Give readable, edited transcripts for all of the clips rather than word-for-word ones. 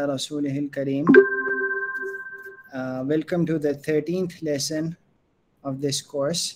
Rasulihil Kareem. Welcome to the 13th lesson of this course.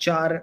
4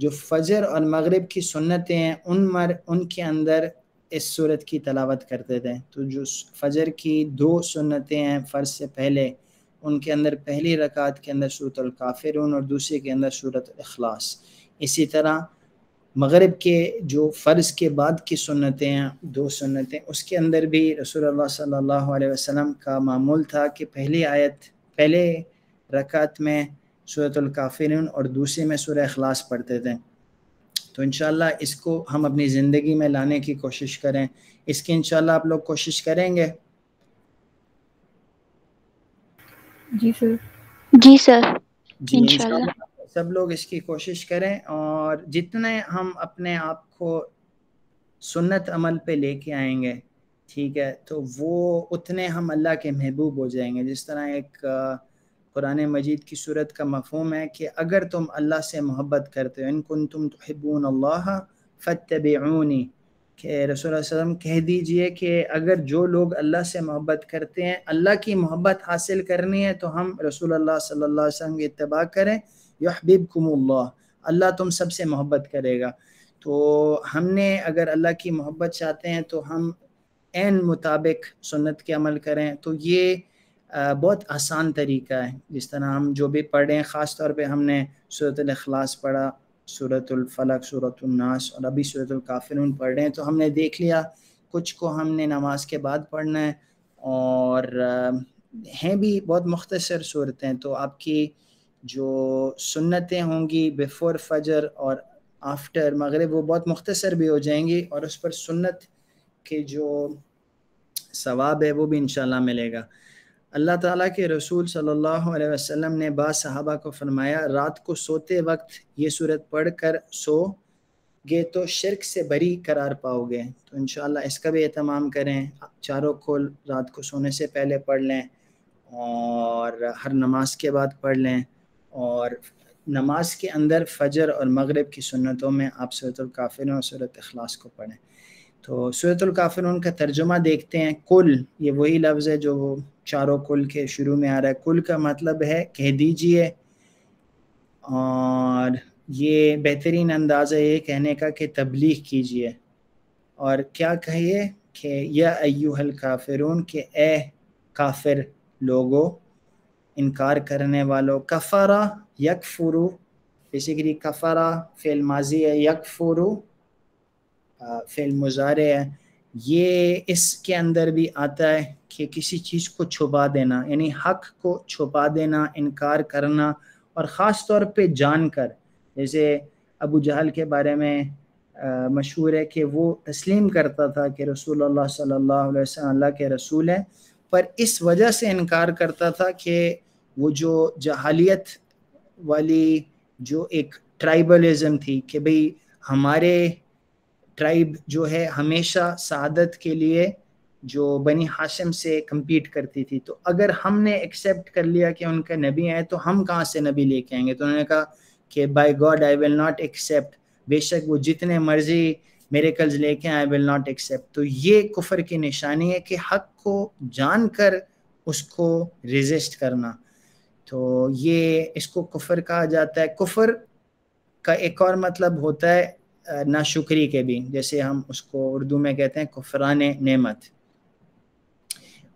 جو فجر اور مغرب کی سنتیں ہیں ان کے اندر اس صورت کی تلاوت کرتے تھے. تو جو فجر کی 2 سنتیں ہیں فرض سے پہلے، ان کے اندر پہلی رکعت کے اندر سورۃ الکافرون اور دوسری کے اندر سورۃ الاخلاص. اسی طرح مغرب کے جو فرض کے بعد کی سنتیں ہیں 2 سنتیں، اس کے اندر بھی رسول اللہ صلی اللہ علیہ وسلم کا معمول تھا کہ پہلے رکعت میں سورۃ الکافرون اور دوسری میں سورہ اخلاص پڑھتے تھے. تو انشاءاللہ اس کو ہم اپنی زندگی میں لانے کی کوشش کریں. اس کی انشاءاللہ آپ لوگ کوشش کریں گے؟ جی سر. جی سر، جی انشاءاللہ. سب لوگ اس کی کوشش کریں، اور جتنے ہم اپنے آپ کو سنت عمل پہ لے کے آئیں گے، ٹھیک ہے، تو وہ اتنے ہم اللہ کے محبوب ہو جائیں گے. جس طرح ایک قرآن مجید کی صورت کا مفہوم ہے کہ اگر تم اللہ سے محبت کرتے ہو، ان کنتم تحبون اللہ فاتبعونی، کہ رسول اللہ صلی اللہ علیہ وسلم کہہ دیجئے کہ اگر جو لوگ اللہ سے محبت کرتے ہیں، اللہ کی محبت حاصل کرنی ہے، تو ہم رسول اللہ صلی اللہ علیہ وسلم کی اتباع کریں. یحببکم اللہ، اللہ تم سب سے محبت کرے گا. تو ہم نے اگر اللہ کی محبت چاہتے ہیں تو ہم عین مطابق سنت کے عمل کریں. تو یہ بہت آسان طریقہ ہے. جس طرح ہم جو بھی پڑھ رہے ہیں، خاص طور پہ ہم نے سورۃ الاخلاص پڑھا، سورۃ الفلق، سورۃ الناس، اور ابھی سورۃ الکافرون پڑھ رہے ہیں. تو ہم نے دیکھ لیا کچھ کو ہم نے نماز کے بعد پڑھنا ہے، اور ہیں بھی بہت مختصر صورتیں. تو آپ کی جو سنتیں ہوں گی بیفور فجر اور آفٹر مغرب، وہ بہت مختصر بھی ہو جائیں گی، اور اس پر سنت کے جو ثواب ہے وہ بھی انشاءاللہ ملے گا. اللہ تعالیٰ کے رسول صلی اللہ علیہ وسلم نے بعض صحابہ کو فرمایا، رات کو سوتے وقت یہ صورت پڑھ کر سو گے تو شرک سے بری قرار پاؤ گے. تو انشاءاللہ اس کا بھی اہتمام کریں. چاروں کھول رات کو سونے سے پہلے پڑھ لیں، اور ہر نماز کے بعد پڑھ لیں، اور نماز کے اندر فجر اور مغرب کی سنتوں میں آپ سورۃ الکافرون اور سورۃ اخلاص کو پڑھیں. تو سورۃ الکافرون کا ترجمہ دیکھتے ہیں. کل، یہ وہی لفظ ہے جو چاروں کل کے شروع میں آ رہا ہے. کل کا مطلب ہے کہہ دیجئے، اور یہ بہترین انداز ہے یہ کہنے کا کہ تبلیغ کیجئے. اور کیا کہیے کہ یا ایھا الکافرون، کہ اے کافر لوگو، انکار کرنے والوں. کفرا یکفرو، بیسیکلی کفرا فعل ماضی ہے، یکفرو فعل مضارع ہے. یہ اس کے اندر بھی آتا ہے کہ کسی چیز کو چھپا دینا، یعنی حق کو چھپا دینا، انکار کرنا، اور خاص طور پہ جان کر. جیسے ابو جہل کے بارے میں مشہور ہے کہ وہ تسلیم کرتا تھا کہ رسول اللہ صلی اللہ علیہ وسلم اللہ کے رسول ہیں، پر اس وجہ سے انکار کرتا تھا کہ وہ جو جہالیت والی جو ایک ٹرائبلزم تھی، کہ بھئی ہمارے ٹرائب جو ہے ہمیشہ سعادت کے لیے جو بنی ہاشم سے کمپیٹ کرتی تھی، تو اگر ہم نے ایکسیپٹ کر لیا کہ ان کا نبی ہیں تو ہم کہاں سے نبی لے کے آئیں گے. تو انہوں نے کہا کہ by God I will not accept, بے شک وہ جتنے مرضی میریکلز لے کے آئے ول ناٹ ایکسیپٹ. تو یہ کفر کی نشانی ہے کہ حق کو جان کر اس کو ریزسٹ کرنا. تو یہ اس کو کفر کہا جاتا ہے. کفر کا ایک اور مطلب ہوتا ہے ناشکری کے بھی، جیسے ہم اس کو اردو میں کہتے ہیں کفران نعمت.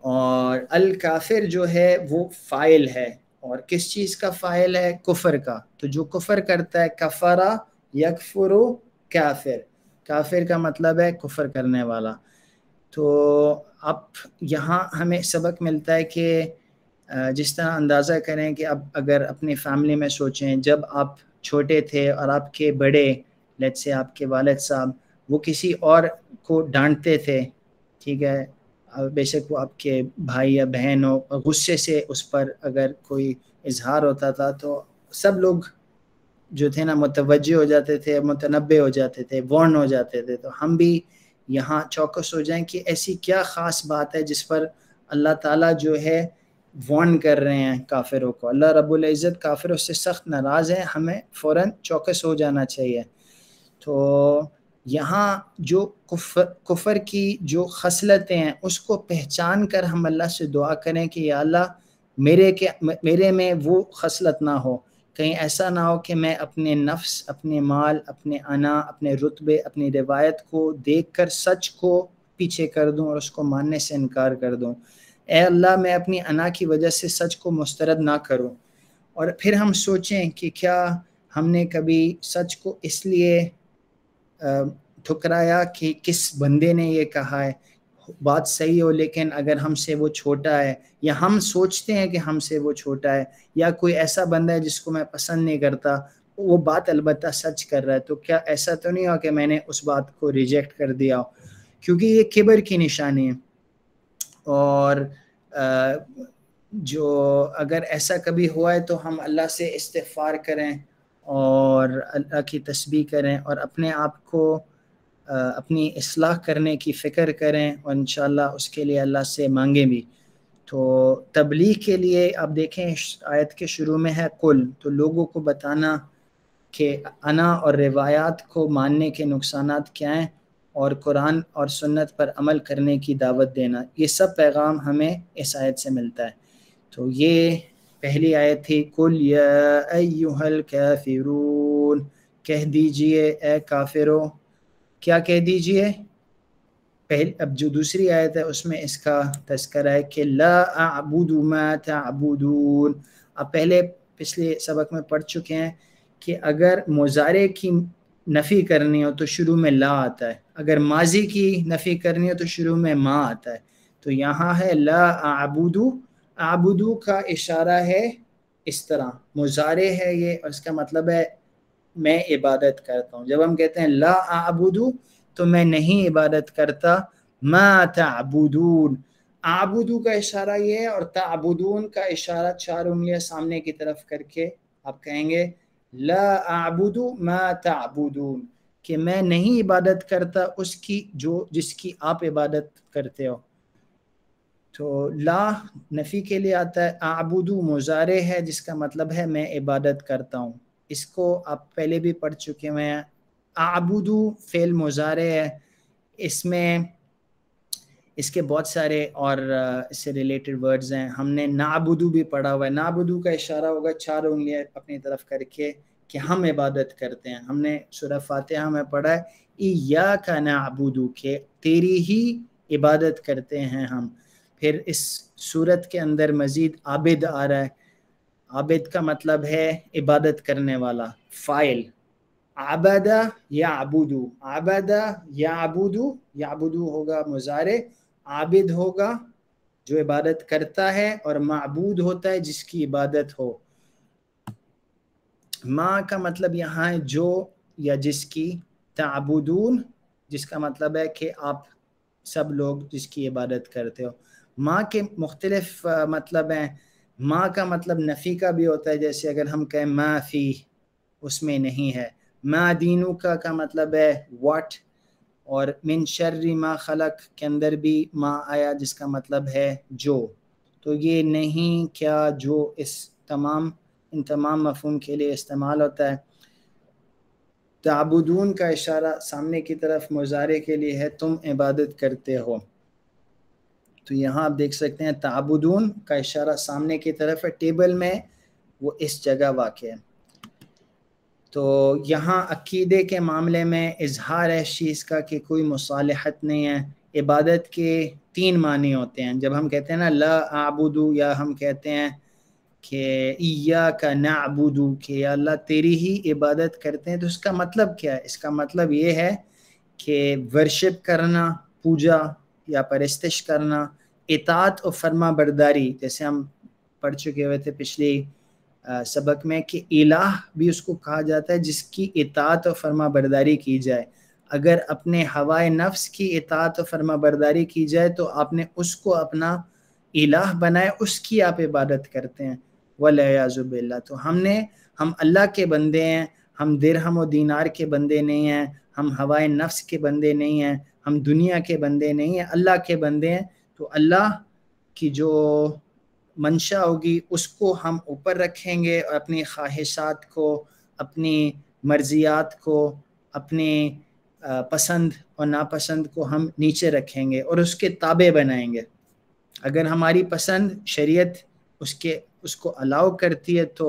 اور الکافر جو ہے وہ فاعل ہے، اور کس چیز کا فاعل ہے؟ کفر کا. تو جو کفر کرتا ہے، کفرا یکفرو کافر، کافر کا مطلب ہے کفر کرنے والا. تو اب یہاں ہمیں سبق ملتا ہے کہ جس طرح اندازہ کریں کہ اب اگر اپنی فیملی میں سوچیں، جب آپ چھوٹے تھے اور آپ کے بڑے، لیٹ سے آپ کے والد صاحب، وہ کسی اور کو ڈانٹتے تھے، ٹھیک ہے، بے شک وہ آپ کے بھائی یا بہن ہو، غصے سے اس پر اگر کوئی اظہار ہوتا تھا تو سب لوگ جو تھے نا متوجہ ہو جاتے تھے، متنبہ ہو جاتے تھے، وارن ہو جاتے تھے. تو ہم بھی یہاں چوکس ہو جائیں کہ ایسی کیا خاص بات ہے جس پر اللہ تعالیٰ جو ہے وارن کر رہے ہیں کافروں کو. اللہ رب العزت کافروں سے سخت ناراض ہے، ہمیں فوراً چوکس ہو جانا چاہیے. تو یہاں جو کفر کی جو خصلتیں ہیں اس کو پہچان کر ہم اللہ سے دعا کریں کہ یا اللہ میرے میں وہ خصلت نہ ہو، کہیں ایسا نہ ہو کہ میں اپنے نفس، اپنے مال، اپنے انا، اپنے رتبے، اپنی روایت کو دیکھ کر سچ کو پیچھے کر دوں اور اس کو ماننے سے انکار کر دوں۔ اے اللہ میں اپنی انا کی وجہ سے سچ کو مسترد نہ کروں۔ اور پھر ہم سوچیں کہ کیا ہم نے کبھی سچ کو اس لیے ٹھکرایا کہ کس بندے نے یہ کہا ہے، بات صحیح ہو لیکن اگر ہم سے وہ چھوٹا ہے، یا ہم سوچتے ہیں کہ ہم سے وہ چھوٹا ہے، یا کوئی ایسا بندہ ہے جس کو میں پسند نہیں کرتا، وہ بات البتہ سچ کر رہا ہے، تو کیا ایسا تو نہیں ہو کہ میں نے اس بات کو ریجیکٹ کر دیا ہو؟ کیونکہ یہ کبر کی نشانی ہے۔ اور جو اگر ایسا کبھی ہوا ہے تو ہم اللہ سے استغفار کریں اور اللہ کی تسبیح کریں اور اپنے آپ کو اپنی اصلاح کرنے کی فکر کریں، اور انشاءاللہ اس کے لیے اللہ سے مانگیں بھی۔ تو تبلیغ کے لیے آپ دیکھیں آیت کے شروع میں ہے قل، تو لوگوں کو بتانا کہ انا اور روایات کو ماننے کے نقصانات کیا ہیں، اور قرآن اور سنت پر عمل کرنے کی دعوت دینا، یہ سب پیغام ہمیں اس آیت سے ملتا ہے۔ تو یہ پہلی آیت تھی، قل یا ایھا الکافرون، کہہ دیجئے اے کافرو۔ کیا کہہ دیجئے؟ اب جو دوسری آیت ہے اس میں اس کا تذکرہ ہے کہ لا اعبد ما تعبدون۔ اب پہلے پچھلے سبق میں پڑھ چکے ہیں کہ اگر مضارع کی نفی کرنی ہو تو شروع میں لا آتا ہے، اگر ماضی کی نفی کرنی ہو تو شروع میں ما آتا ہے۔ تو یہاں ہے لا اعبدو، اعبدو کا اشارہ ہے اس طرح، مضارع ہے یہ، اور اس کا مطلب ہے میں عبادت کرتا ہوں۔ جب ہم کہتے ہیں لا اعبدو تو میں نہیں عبادت کرتا، ما تعبدون، اعبدو کا اشارہ یہ ہے، اور تعبدون کا اشارہ 4 انگلیاں سامنے کی طرف کر کے آپ کہیں گے لا اعبد ما تعبدون، کہ میں نہیں عبادت کرتا اس کی جس کی آپ عبادت کرتے ہو۔ تو لا نفی کے لیے آتا ہے، اعبدو مضارع ہے جس کا مطلب ہے میں عبادت کرتا ہوں۔ اس کو آپ پہلے بھی پڑھ چکے ہیں۔ اعبدو فعل مضارع ہے، اس میں اس کے بہت سارے اور اس سے ریلیٹڈ ورڈز ہیں۔ ہم نے نعبدو بھی پڑھا ہوا ہے، نعبدو کا اشارہ ہوگا 4 انگلیاں اپنی طرف کر کے کہ ہم عبادت کرتے ہیں۔ ہم نے سورہ فاتحہ میں پڑھا ہے ایاک نعبدو، کہ تیری ہی عبادت کرتے ہیں ہم۔ پھر اس سورت کے اندر مزید عابد آ رہا ہے، عابد کا مطلب ہے عبادت کرنے والا، فاعل، عبد یعبدو، عبد یعبدو، یعبدو ہوگا مضارع، عابد ہوگا جو عبادت کرتا ہے، اور معبود ہوتا ہے جس کی عبادت ہو۔ ما کا مطلب یہاں ہے جو یا جس کی، تعبدون جس کا مطلب ہے کہ آپ سب لوگ جس کی عبادت کرتے ہو۔ ما کے مختلف مطلب ہیں، ما کا مطلب نفی کا بھی ہوتا ہے، جیسے اگر ہم کہیں ما فی، اس میں نہیں ہے۔ ما دینک کا مطلب ہے واٹ، اور من شر ما خلق کے اندر بھی ما آیا جس کا مطلب ہے جو۔ تو یہ نہیں کیا جو ان تمام مفہوم کے لیے استعمال ہوتا ہے۔ تعبدون کا اشارہ سامنے کی طرف مضارع کے لیے ہے، تم عبادت کرتے ہو۔ تو یہاں آپ دیکھ سکتے ہیں تعبدون کا اشارہ سامنے کی طرف ہے، ٹیبل میں وہ اس جگہ واقع ہے۔ تو یہاں عقیدے کے معاملے میں اظہار ہے اس چیز کا کہ کوئی مصالحت نہیں ہے۔ عبادت کے 3 معنی ہوتے ہیں، جب ہم کہتے ہیں نا لا اعبدو، یا ہم کہتے ہیں کہ ایاک نعبدو، کہ یا اللہ تیری ہی عبادت کرتے ہیں، تو اس کا مطلب کیا ہے؟ اس کا مطلب یہ ہے کہ ورشپ کرنا، پوجا یا پرستش کرنا، اطاعت و فرما برداری، جیسے ہم پڑھ چکے ہوئے تھے پچھلی سبق میں کہ الہ بھی اس کو کہا جاتا ہے جس کی اطاعت و فرما برداری کی جائے۔ اگر اپنے ہوائے نفس کی اطاعت و فرما برداری کی جائے تو آپ نے اس کو اپنا الہ بنائے، اس کی آپ عبادت کرتے ہیں، والعیاذ باللہ۔ تو ہم اللہ کے بندے ہیں، ہم درہم و دینار کے بندے نہیں ہیں، ہم ہوائے نفس کے بندے نہیں ہیں، ہم دنیا کے بندے نہیں ہیں، اللہ کے بندے ہیں۔ تو اللہ کی جو منشا ہوگی اس کو ہم اوپر رکھیں گے، اور اپنی خواہشات کو، اپنی مرضیات کو، اپنی پسند اور ناپسند کو ہم نیچے رکھیں گے اور اس کے تابع بنائیں گے۔ اگر ہماری پسند شریعت اس کو الاؤ کرتی ہے تو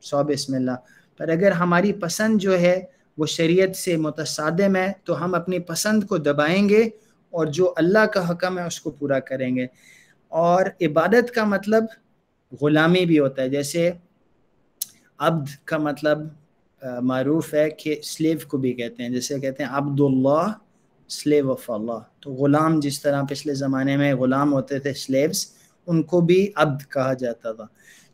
100 بسم اللہ. پر اگر ہماری پسند جو ہے وہ شریعت سے متصادم ہے تو ہم اپنی پسند کو دبائیں گے اور جو اللہ کا حکم ہے اس کو پورا کریں گے. اور عبادت کا مطلب غلامی بھی ہوتا ہے. جیسے عبد کا مطلب معروف ہے کہ سلیو کو بھی کہتے ہیں, جیسے کہتے ہیں عبداللہ سلیو آف اللہ. تو غلام جس طرح پچھلے زمانے میں غلام ہوتے تھے سلیوز, ان کو بھی عبد کہا جاتا تھا.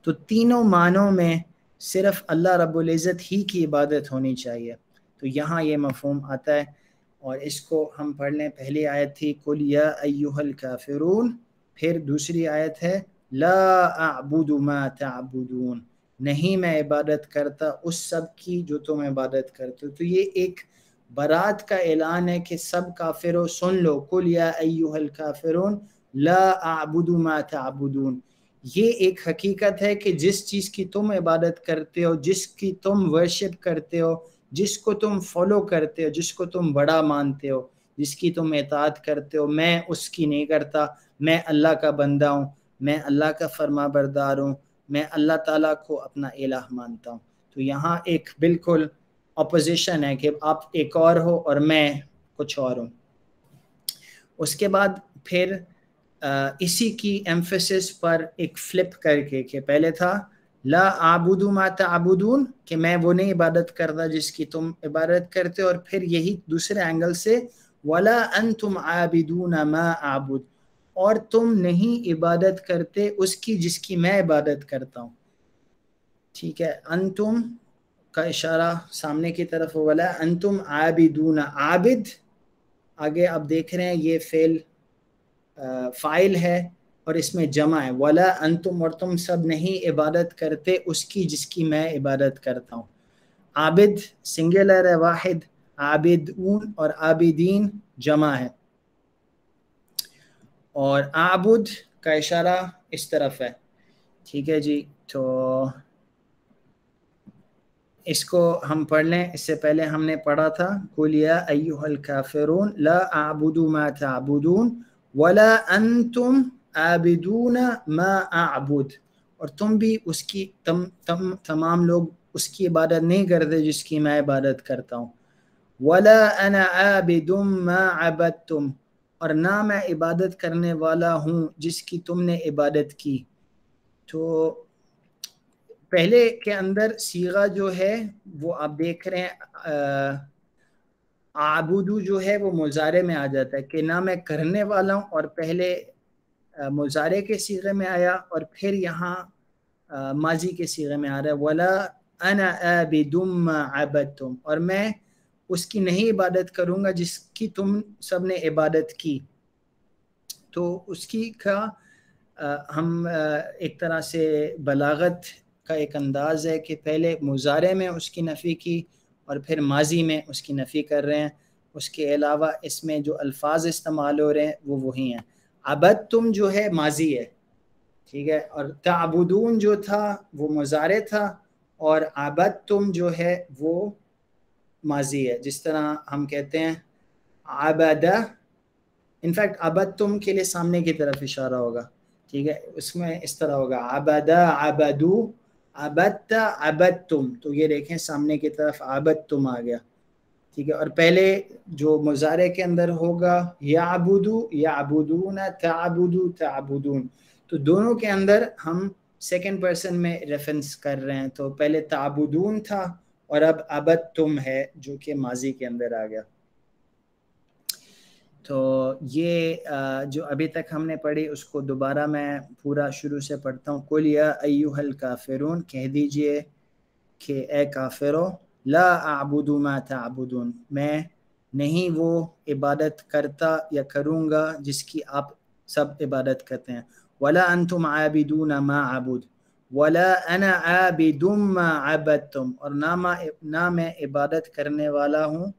تو تینوں معنوں میں صرف اللہ رب العزت ہی کی عبادت ہونی چاہیے. تو یہاں یہ مفہوم آتا ہے, اور اس کو ہم پڑھ لیں. پہلی آیت تھی قُلْ يَا أَيُّهَا الْكَافِرُونَ, پھر دوسری آیت ہے لا اعبد ما تعبدون, نہیں میں عبادت کرتا اس سب کی جو تم عبادت کرتے ہو. تو یہ ایک برات کا اعلان ہے کہ سب کافروں سن لو, قُلْ يَا أَيُّهَا الْكَافِرُونَ لا اعبد ما تعبدون. یہ ایک حقیقت ہے کہ جس چیز کی تم عبادت کرتے ہو, جس کی تم ورشپ کرتے ہو, جس کو تم فالو کرتے ہو, جس کو تم بڑا مانتے ہو, جس کی تم اطاعت کرتے ہو, میں اس کی نہیں کرتا. میں اللہ کا بندہ ہوں, میں اللہ کا فرما بردار ہوں, میں اللہ تعالیٰ کو اپنا الہ مانتا ہوں. تو یہاں ایک بالکل اپوزیشن ہے کہ آپ ایک اور ہو اور میں کچھ اور ہوں. اس کے بعد پھر اسی کی ایمفیسس پر ایک فلپ کر کے, کہ پہلے تھا لا اعبد ما تعبدون, کہ میں وہ نہیں عبادت کرتا جس کی تم عبادت کرتے ہو, اور پھر یہی دوسرے اینگل سے ولا انتم عابدون ما اعبد, اور تم نہیں عبادت کرتے اس کی جس کی میں عبادت کرتا ہوں. ٹھیک ہے, انتم کا اشارہ سامنے کی طرف, ولا انتم عابدون, عابد آگے آپ دیکھ رہے ہیں یہ فعل فاعل ہے اور اس میں جمع ہے, ولا انتم, اور تم سب نہیں عبادت کرتے اس کی جس کی میں عبادت کرتا ہوں. عابد سنگولر ہے, واحد, عابدون اور عابدین جمع ہے, اور اعبد کا اشارہ اس طرف ہے. ٹھیک ہے جی, تو اس کو ہم پڑھ لیں. اس سے پہلے ہم نے پڑھا تھا قُلْ يَا أَيُّهَا الْكَافِرُونَ لَا أَعْبُدُ مَا تَعْبُدُونَ وَلَا أَنْتُمْ عَابِدُونَ مَا أَعْبُدُ, اور تم بھی اس کی تمام لوگ اس کی عبادت نہیں کرتے جس کی میں عبادت کرتا ہوں. وَلَا أَنَا عَابِدٌ مَا عَبَدْتُمْ, اور نہ میں عبادت کرنے والا ہوں جس کی تم نے عبادت کی. تو پہلے کے اندر صیغہ جو ہے وہ آپ دیکھ رہے ہیں عابدو جو ہے وہ مضارع میں آ جاتا ہے کہ نہ میں کرنے والا ہوں, اور پہلے مضارع کے صیغے میں آیا اور پھر یہاں ماضی کے صیغے میں آ رہا ہے ولا انا عابد ما عبدتم, اور میں اس کی نہیں عبادت کروں گا جس کی تم سب نے عبادت کی. تو اس کی کا ہم ایک طرح سے بلاغت کا ایک انداز ہے کہ پہلے مضارع میں اس کی نفی کی اور پھر ماضی میں اس کی نفی کر رہے ہیں. اس کے علاوہ اس میں جو الفاظ استعمال ہو رہے ہیں وہ وہی ہیں. عبدتم جو ہے ماضی ہے, ٹھیک ہے, اور تعبدون جو تھا وہ مضارع تھا, اور عبدتم جو ہے وہ ماضی ہے. جس طرح ہم کہتے ہیں عبدہ, انفیکٹ عبدتم کے لیے سامنے کی طرف اشارہ ہوگا, ٹھیک ہے, اس میں اس طرح ہوگا عبدہ عبدو عبدت عبدتم, تو یہ دیکھیں سامنے کی طرف عبدتم آ گیا, ٹھیک ہے. اور پہلے جو مضارع کے اندر ہوگا یعبدو یعبدون تعبدو تعبدون, تو دونوں کے اندر ہم سیکنڈ پرسن میں ریفرنس کر رہے ہیں. تو پہلے تعبدون تھا اور اب عبدتم ہے جو کہ ماضی کے اندر آ گیا. تو یہ جو ابھی تک ہم نے پڑھی اس کو دوبارہ میں پورا شروع سے پڑھتا ہوں. قُلْ يَا أَيُّهَا الْكَافِرُونَ, کہہ دیجئے کہ اے کافرو, لا اعبد ما تعبدون, میں نہیں وہ عبادت کرتا یا کروں گا جس کی آپ سب عبادت کرتے ہیں. ولا انتم عابدون ما اعبد ولا انا عابد ما عبدتم, اور نہ میں عبادت کرنے والا ہوں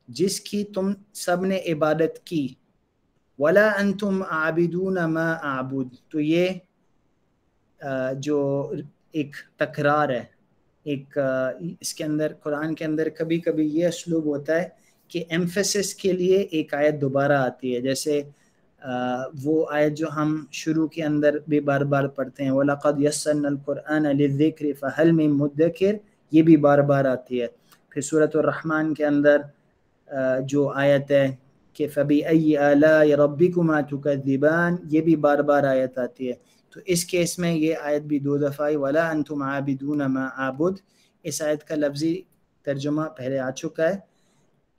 جس کی تم سب نے عبادت کی. ولا انتم عابدون ما اعبد, تو یہ جو ایک تکرار ہے, ایک اس کے اندر قرآن کے اندر کبھی کبھی یہ اسلوب ہوتا ہے کہ ایمفیسس کے لیے ایک آیت دوبارہ آتی ہے. جیسے وہ آیت جو ہم شروع کے اندر بھی بار بار پڑھتے ہیں وَلَقَدْ يَسَّرْنَا الْقُرْآنَ لِلذِّكْرِ فَهَلْ مِن مُدَّكِرٍ، یہ بھی بار بار آتی ہے. پھر سورۃ الرحمن کے اندر جو آیت ہے کہ فَبِأَيِّ آلَاءِ رَبِّكُمَا تُكَذِّبَانِ، یہ بھی بار بار آیت آتی ہے. تو اس کیس میں یہ آیت بھی 2 دفعہ وَلَا أَنْتُمْ عَابِدُونَ مَا أَعْبُدُ، اس آیت کا لفظی ترجمہ پہلے آ چکا ہے.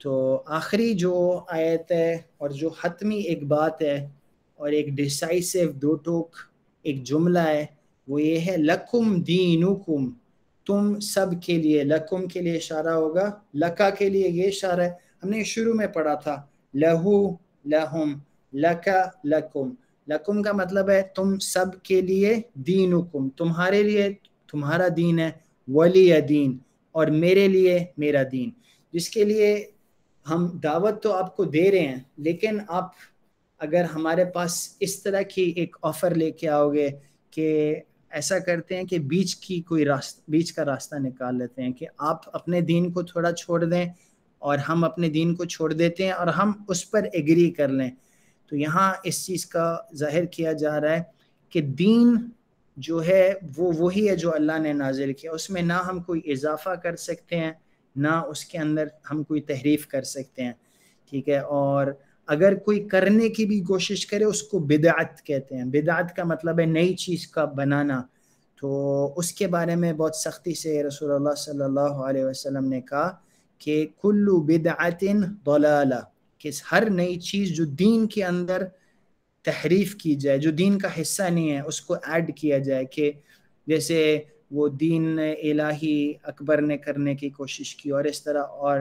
تو آخری جو آیت ہے اور جو حتمی ایک بات ہے اور ایک ڈیسائسو 2 ٹوک ایک جملہ ہے، وہ یہ ہے لَكُمْ دِينُكُمْ، تم سب کے لیے. لکم کے لیے اشارہ ہوگا، لکا کے لیے یہ اشارہ ہے. ہم نے شروع میں پڑھا تھا لہو لہم، لکا لکم. لکم کا مطلب ہے تم سب کے لیے، دینکم تمہارے لیے تمہارا دین ہے، ولی دین اور میرے لیے میرا دین. جس کے لیے ہم دعوت تو آپ کو دے رہے ہیں، لیکن آپ اگر ہمارے پاس اس طرح کی ایک آفر لے کے آؤ گے کہ ایسا کرتے ہیں کہ بیچ کا راستہ نکال لیتے ہیں کہ آپ اپنے دین کو تھوڑا چھوڑ دیں اور ہم اپنے دین کو چھوڑ دیتے ہیں اور ہم اس پر ایگری کر لیں. تو یہاں اس چیز کا ظاہر کیا جا رہا ہے کہ دین جو ہے وہ وہی ہے جو اللہ نے نازل کیا، اس میں نہ ہم کوئی اضافہ کر سکتے ہیں نہ اس کے اندر ہم کوئی تحریف کر سکتے ہیں. ٹھیک ہے، اور اگر کوئی کرنے کی بھی کوشش کرے اس کو بدعت کہتے ہیں. بدعت کا مطلب ہے نئی چیز کا بنانا. تو اس کے بارے میں بہت سختی سے رسول اللہ صلی اللہ علیہ وسلم نے کہا کہ کل بدعت ضلالہ، کہ ہر نئی چیز جو دین کے اندر تحریف کی جائے، جو دین کا حصہ نہیں ہے، اس کو ایڈ کیا جائے. کہ جیسے وہ دین الہی اکبر نے کرنے کی کوشش کی، اور اس طرح اور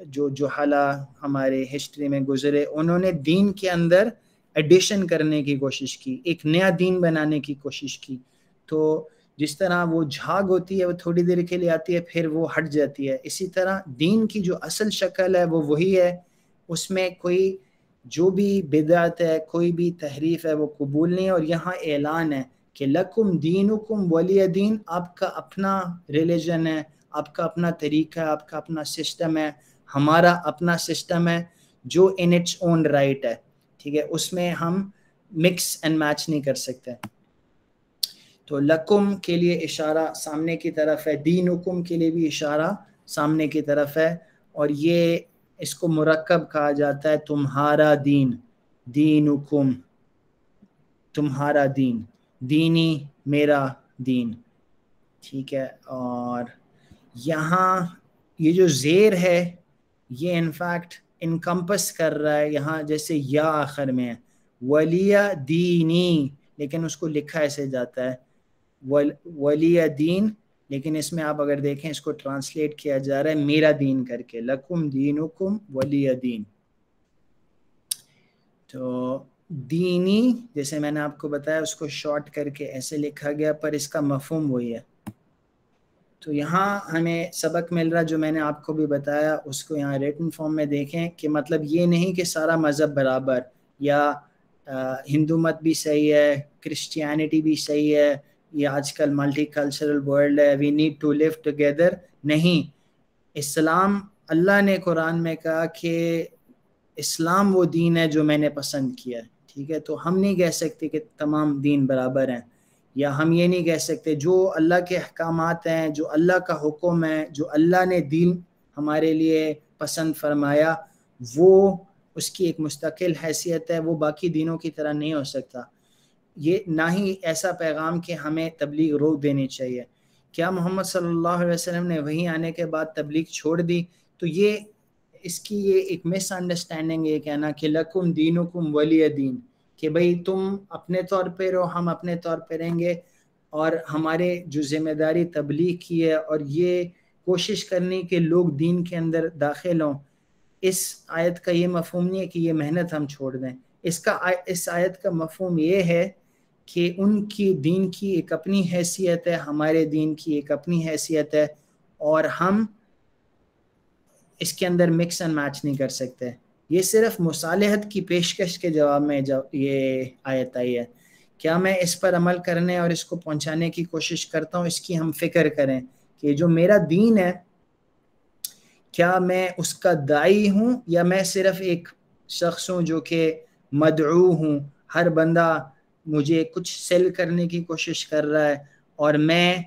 جو جہالہ ہمارے ہسٹری میں گزرے انہوں نے دین کے اندر ایڈیشن کرنے کی کوشش کی، ایک نیا دین بنانے کی کوشش کی. تو جس طرح وہ جھاگ ہوتی ہے وہ تھوڑی دیر کے لیے آتی ہے پھر وہ ہٹ جاتی ہے، اسی طرح دین کی جو اصل شکل ہے وہ وہی ہے. اس میں کوئی جو بھی بدعت ہے، کوئی بھی تحریف ہے وہ قبول نہیں ہے. اور یہاں اعلان ہے کہ لکم دینکم ولی دین، آپ کا اپنا ریلیجن ہے، آپ کا اپنا طریقہ ہے، آپ کا اپنا سسٹم ہے، ہمارا اپنا سسٹم ہے جو ان اٹس اون رائٹ ہے. ٹھیک ہے، اس میں ہم مکس اینڈ میچ نہیں کر سکتے. تو لکم کے لیے اشارہ سامنے کی طرف ہے، دینکم کے لیے بھی اشارہ سامنے کی طرف ہے. اور یہ اس کو مرکب کہا جاتا ہے تمہارا دین، دینکم تمہارا دین، دینی میرا دین. ٹھیک ہے، اور یہاں یہ جو زیر ہے یہ انفیکٹ انکمپس کر رہا ہے. یہاں جیسے یا آخر میں ہے ولی دینی، لیکن اس کو لکھا ایسے جاتا ہے ولی دین، لیکن اس میں آپ اگر دیکھیں اس کو ٹرانسلیٹ کیا جا رہا ہے میرا دین کر کے، لکم دینکم ولی دین. تو دینی جیسے میں نے آپ کو بتایا اس کو شارٹ کر کے ایسے لکھا گیا، پر اس کا مفہوم وہی ہے. تو یہاں ہمیں سبق مل رہا جو میں نے آپ کو بھی بتایا، اس کو یہاں ریٹن فارم میں دیکھیں کہ مطلب یہ نہیں کہ سارا مذہب برابر، یا ہندو مت بھی صحیح ہے، کرسچینٹی بھی صحیح ہے، یہ آج کل ملٹی کلچرل ورلڈ ہے، we need to live together. نہیں، اسلام اللہ نے قرآن میں کہا کہ اسلام وہ دین ہے جو میں نے پسند کیا ہے. ٹھیک ہے، تو ہم نہیں کہہ سکتے کہ تمام دین برابر ہیں، یا ہم یہ نہیں کہہ سکتے جو اللہ کے احکامات ہیں، جو اللہ کا حکم ہے، جو اللہ نے دین ہمارے لیے پسند فرمایا، وہ اس کی ایک مستقل حیثیت ہے، وہ باقی دینوں کی طرح نہیں ہو سکتا. یہ نہ ہی ایسا پیغام کہ ہمیں تبلیغ روک دینی چاہیے. کیا محمد صلی اللہ علیہ وسلم نے وحی آنے کے بعد تبلیغ چھوڑ دی؟ تو یہ اس کی یہ ایک مس انڈرسٹینڈنگ ہے کہنا کہ لکم دینکم ولی دین، کہ بھئی تم اپنے طور پہ رہو، ہم اپنے طور پہ رہیں گے، اور ہمارے جو ذمہ داری تبلیغ کی ہے اور یہ کوشش کرنی کہ لوگ دین کے اندر داخل ہوں. اس آیت کا یہ مفہوم نہیں ہے کہ یہ محنت ہم چھوڑ دیں. اس آیت کا مفہوم یہ ہے کہ ان کی دین کی ایک اپنی حیثیت ہے، ہمارے دین کی ایک اپنی حیثیت ہے، اور ہم اس کے اندر مکس اینڈ میچ نہیں کر سکتے. یہ صرف مصالحت کی پیشکش کے جواب میں یہ آیت آئی ہے. کیا میں اس پر عمل کرنے اور اس کو پہنچانے کی کوشش کرتا ہوں؟ اس کی ہم فکر کریں کہ جو میرا دین ہے کیا میں اس کا داعی ہوں، یا میں صرف ایک شخص ہوں جو کہ مدعو ہوں، ہر بندہ مجھے کچھ سیل کرنے کی کوشش کر رہا ہے، اور میں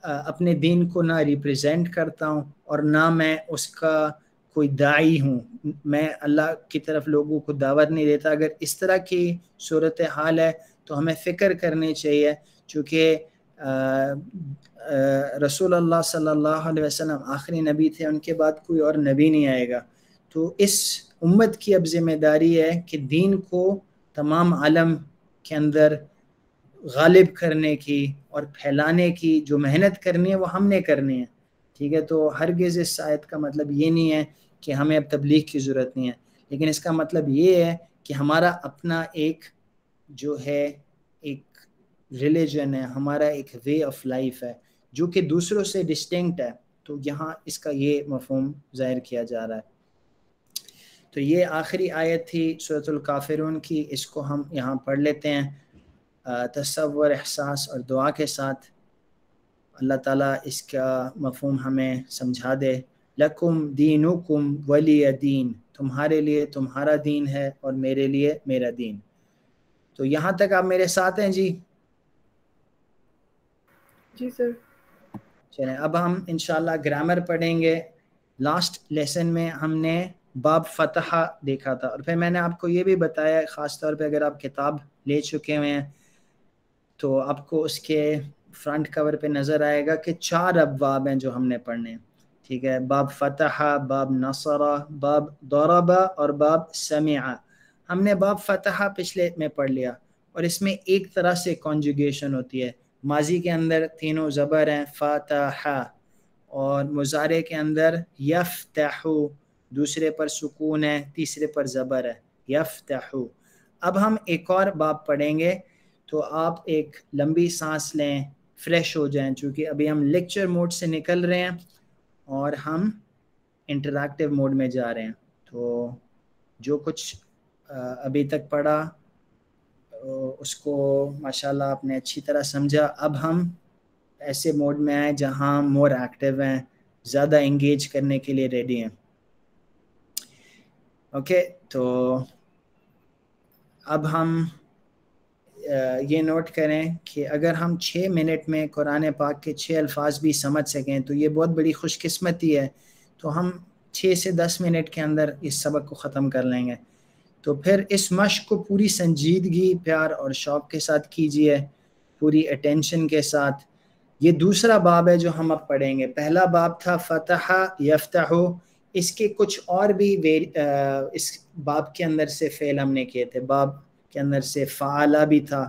اپنے دین کو نہ ریپریزنٹ کرتا ہوں اور نہ میں اس کا کوئی داعی ہوں، میں اللہ کی طرف لوگوں کو دعوت نہیں دیتا۔ اگر اس طرح کی صورتحال ہے تو ہمیں فکر کرنی چاہیے، چونکہ رسول اللہ صلی اللہ علیہ وسلم آخری نبی تھے، ان کے بعد کوئی اور نبی نہیں آئے گا، تو اس امت کی اب ذمہ داری ہے کہ دین کو تمام عالم کے اندر غالب کرنے کی اور پھیلانے کی جو محنت کرنی ہے وہ ہم نے کرنی ہے، ٹھیک ہے۔ تو ہرگز اس آیت کا مطلب یہ نہیں ہے کہ ہمیں اب تبلیغ کی ضرورت نہیں ہے، لیکن اس کا مطلب یہ ہے کہ ہمارا اپنا ایک جو ہے ایک ریلیجن ہے، ہمارا ایک وے آف لائف ہے جو کہ دوسروں سے ڈسٹنکٹ ہے، تو یہاں اس کا یہ مفہوم ظاہر کیا جا رہا ہے۔ تو یہ آخری آیت تھی سورۃ الکافرون کی، اس کو ہم یہاں پڑھ لیتے ہیں تصور، احساس اور دعا کے ساتھ۔ اللہ تعالیٰ اس کا مفہوم ہمیں سمجھا دے۔ لکم دینکم ولی دین، تمہارے لیے تمہارا دین ہے اور میرے لیے میرا دین۔ تو یہاں تک آپ میرے ساتھ ہیں جی؟ جی سر۔ چلیں اب ہم انشاءاللہ گرامر پڑھیں گے۔ لاسٹ لیسن میں ہم نے باب فتح دیکھا تھا، اور پھر میں نے آپ کو یہ بھی بتایا، خاص طور پہ اگر آپ کتاب لے چکے ہوئے ہیں تو آپ کو اس کے فرنٹ کور پہ نظر آئے گا کہ 4 ابواب ہیں جو ہم نے پڑھنے ہیں، ٹھیک ہے۔ باب فتح، باب نصر، باب ضرب اور باب سمع۔ ہم نے باب فتح پچھلے میں پڑھ لیا، اور اس میں ایک طرح سے کنجوگیشن ہوتی ہے، ماضی کے اندر تینوں زبر ہیں فتح، اور مضارع کے اندر یفتح، دوسرے پر سکون ہے، تیسرے پر زبر ہے یفتح۔ اب ہم ایک اور باب پڑھیں گے، تو آپ ایک لمبی سانس لیں، فریش ہو جائیں، چونکہ ابھی ہم لیکچر موڈ سے نکل رہے ہیں اور ہم انٹریکٹیو موڈ میں جا رہے ہیں۔ تو جو کچھ ابھی تک پڑھا اس کو ماشاءاللہ آپ نے اچھی طرح سمجھا۔ اب ہم ایسے موڈ میں آئیں جہاں ہم مور ایکٹیو ہیں، زیادہ انگیج کرنے کے لیے ریڈی ہیں۔ اوکے، تو اب ہم یہ نوٹ کریں کہ اگر ہم 6 منٹ میں قرآن پاک کے 6 الفاظ بھی سمجھ سکیں تو یہ بہت بڑی خوش قسمتی ہے، تو ہم 6 سے 10 منٹ کے اندر اس سبق کو ختم کر لیں گے۔ تو پھر اس مشق کو پوری سنجیدگی، پیار اور شوق کے ساتھ کیجیے، پوری اٹینشن کے ساتھ۔ یہ دوسرا باب ہے جو ہم اب پڑھیں گے۔ پہلا باب تھا فتح یفتح، اس کے کچھ اور بھی اس باب کے اندر سے فعل ہم نے کیے تھے۔ باب کے اندر سے فعلا بھی تھا۔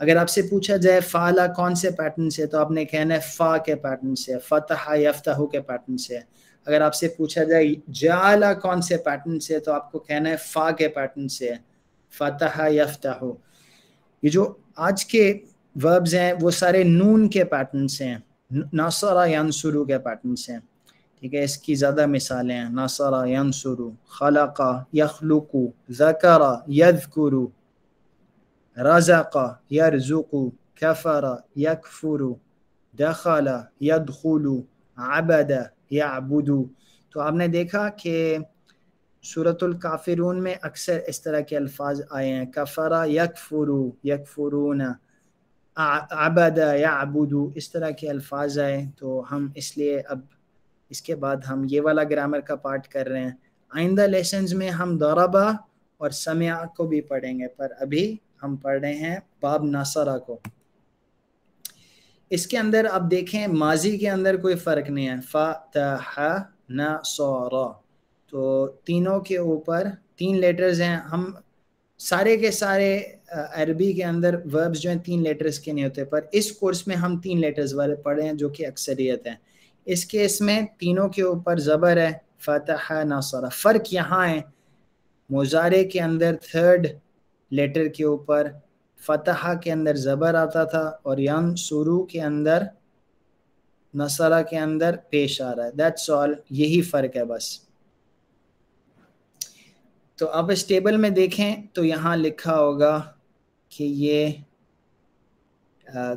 اگر آپ سے پوچھا جائے فعلا کون سے پیٹرن سے، تو آپ نے کہنا ہے فا کے پیٹرن سے، فتح یفتح کے پیٹرن سے۔ اگر آپ سے پوچھا جائے جعل کون سے پیٹرن سے، تو آپ کو کہنا ہے فا کے پیٹرن سے، فتح یفتح۔ یہ جو آج کے وربز ہیں وہ سارے نون کے پیٹرن سے ہیں، نصر ینصر کے پیٹرن سے ہیں، ٹھیک ہے۔ اس کی زیادہ مثالیں ہیں، نصر ینصر، خلق یخلق، ذکر یذکر، رزق یرزق، کفر یکفر، دخل یدخل، عبد یعبد۔ تو آپ نے دیکھا کہ سورۃ الکافرون میں اکثر اس طرح کے الفاظ آئے ہیں، کفر یکفر، یکفرون، عبد یعبد، اس طرح کے الفاظ آئے۔ تو ہم اس لیے اب اس کے بعد ہم یہ والا گرامر کا پارٹ کر رہے ہیں۔ آئندہ لیسنز میں ہم ضربہ اور سمع کو بھی پڑھیں گے، پر ابھی ہم پڑھ رہے ہیں باب نصرہ کو۔ اس کے اندر آپ دیکھیں ماضی کے اندر کوئی فرق نہیں ہے، فتح نصر، تو تینوں کے اوپر 3 لیٹرز ہیں۔ ہم سارے کے سارے عربی کے اندر وربز جو ہیں 3 لیٹرز کے نہیں ہوتے، پر اس کورس میں ہم 3 لیٹرز والے پڑھے ہیں جو کہ اکثریت ہیں۔ اس کیس میں تینوں کے اوپر زبر ہے، فتح نصر۔ فرق یہاں ہے، مضارع کے اندر 3rd لیٹر کے اوپر فتح کے اندر زبر آتا تھا، اور ینصرو کے اندر، نصرہ کے اندر پیش آ رہا ہے، that's all، یہی فرق ہے بس۔ تو آپ اس ٹیبل میں دیکھیں تو یہاں لکھا ہوگا کہ یہ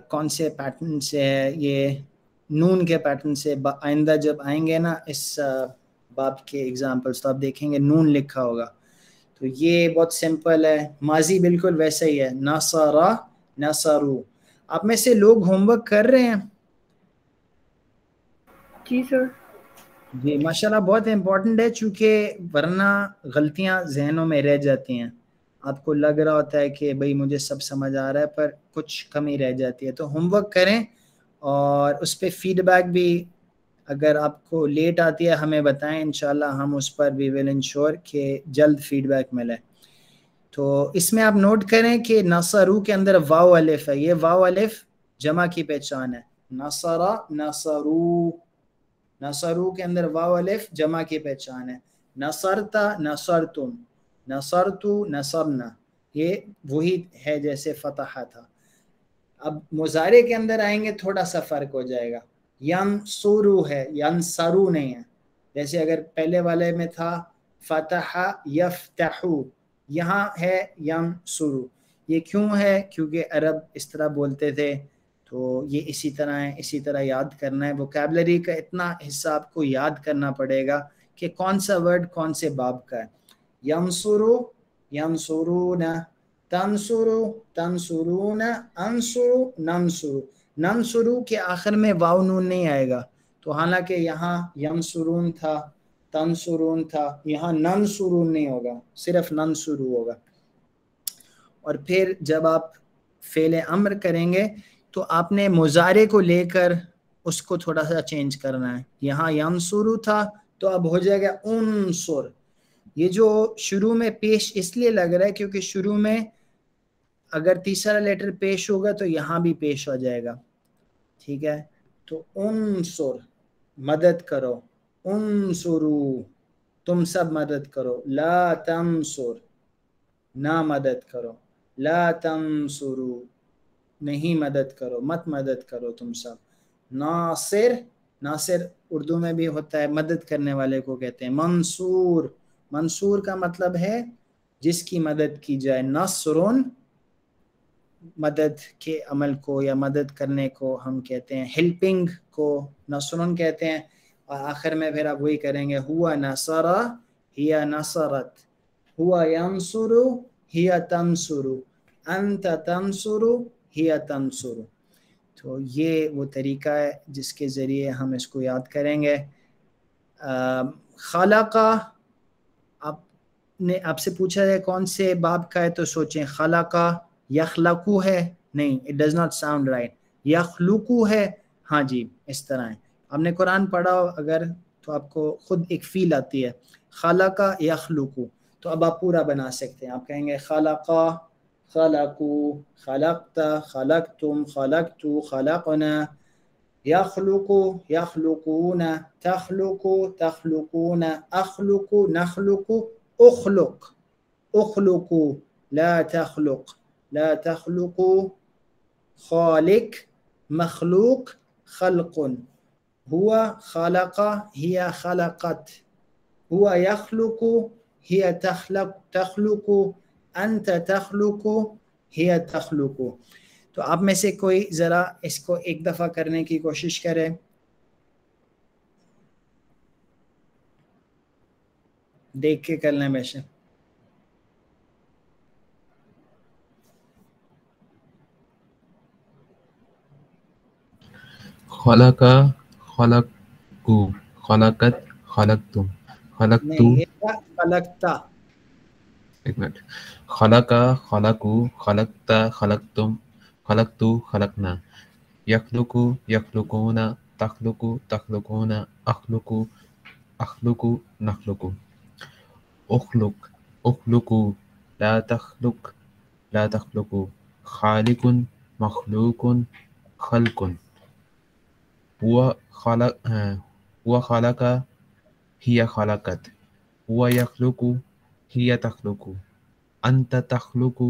کون سے پیٹرن سے ہے، یہ نون کے پیٹرن سے۔ آئندہ جب آئیں گے نا اس باب کے ایگزامپلس تو آپ دیکھیں گے نون لکھا ہوگا۔ تو یہ بہت سمپل ہے. ماضی بالکل ویسا ہی ہے, نصرا نصرو. آپ میں سے لوگ ہوم ورک کر رہے ہیں؟ جی سر. جی ماشاءاللہ, بہت امپورٹنٹ ہے, چونکہ ورنہ غلطیاں ذہنوں میں رہ جاتی ہیں. آپ کو لگ رہا ہوتا ہے کہ بھئی مجھے سب سمجھ آ رہا ہے, پر کچھ کمی رہ جاتی ہے. تو ہوم ورک کریں, اور اس پہ فیڈ بیک بھی اگر آپ کو لیٹ آتی ہے ہمیں بتائیں, انشاءاللہ ہم اس پر بھی ول انشور کہ جلد فیڈ بیک ملے. تو اس میں آپ نوٹ کریں کہ نصرو کے اندر واو الف ہے. یہ واو الف جمع کی پہچان ہے. نصرا نصرو, نصرو کے اندر واو الف جمع کی پہچان ہے. نصرتا نصرتم, نصرتو نصرنا, یہ وہی ہے جیسے فتح تھا. اب مضارع کے اندر آئیں گے تھوڑا سا فرق ہو جائے گا. ینصرو ہے, ینصرو نہیں ہے. جیسے اگر پہلے والے میں تھا فتح یفتحو, یہاں ہے ینصرو. یہ کیوں ہے؟ کیونکہ عرب اس طرح بولتے تھے, تو یہ اسی طرح ہے. اسی طرح یاد کرنا ہے. ووکیبلری کا اتنا حصہ آپ کو یاد کرنا پڑے گا کہ کون سا ورڈ کون سے باب کا ہے. ینصرو ینصرون, تنصرو تنصرون, انصرو ننصرو. ننصرو کے آخر میں واو نون نہیں آئے گا. تو حالانکہ یہاں ینصرون تھا, تنصرون تھا, یہاں ننصرون نہیں ہوگا, صرف ننصرو ہوگا. اور پھر جب آپ فعل امر کریں گے تو آپ نے مضارع کو لے کر اس کو تھوڑا سا چینج کرنا ہے. یہاں ینصرو تھا تو اب ہو جائے گا انصر. یہ جو شروع میں پیش اس لیے لگ رہا ہے کیونکہ شروع میں اگر تیسرا لیٹر پیش ہوگا تو یہاں بھی پیش ہو جائے گا. ٹھیک ہے, تو انصر مدد کرو, انصرو تم سب مدد کرو, لا تنصر نہ مدد کرو, لا تنصرو نہیں مدد کرو, مت مدد کرو تم سب. ناصر, ناصر اردو میں بھی ہوتا ہے, مدد کرنے والے کو کہتے ہیں. منصور, منصور کا مطلب ہے جس کی مدد کی جائے. نصرن مدد کے عمل کو یا مدد کرنے کو ہم کہتے ہیں, ہیلپنگ کو نصرن کہتے ہیں. اور آخر میں پھر آپ وہی کریں گے, ہوا نصرا ہی نصرت, ہوا ینصرو ہی تنصرو, انت تنصرو ہی تنصرو. تو یہ وہ طریقہ ہے جس کے ذریعے ہم اس کو یاد کریں گے. خلقہ, آپ نے آپ سے پوچھا ہے کون سے باب کا ہے, تو سوچیں. خلقہ یخلقو ہے, نہیں, it does not sound right. یخلقو ہے, ہاں جی اس طرح ہے. آپ نے قرآن پڑھا ہو اگر تو آپ کو خود ایک فیل آتی ہے. خلقہ یخلقو, تو اب آپ پورا بنا سکتے ہیں. آپ کہیں گے خلقہ خلقو, خلقت خلقتم خلقتو خلقنا, یخلق یخلقون, تخلق تخلقون, اخلق نخلق, اخلق اخلق, لا تخلق لا تخلق, خالق مخلوق خلق, هو خلق هي خلقت, هو يخلق هي تخلق, انت تخلق هي تخلق. تو آپ میں سے کوئی ذرا اس کو ایک دفعہ کرنے کی کوشش کرے. دیکھ کے کر لیں بیشک. خلق خلقو, خلقت خلقتم, خلقتو, نہیں, یہ خلقتا. ایک منٹ. خلق خلقو, خلقتا خلقتم, خلقتو خلقنا, یخلقو یخلقون, تخلقو تخلقون, اخلقو اخلقو نخلقو, اخلق اخلقو, لا تخلق لا تخلقو, خالق مخلوق خلق, هو خلق هي خلقت, هو يخلق هي تخلق, انت تخلق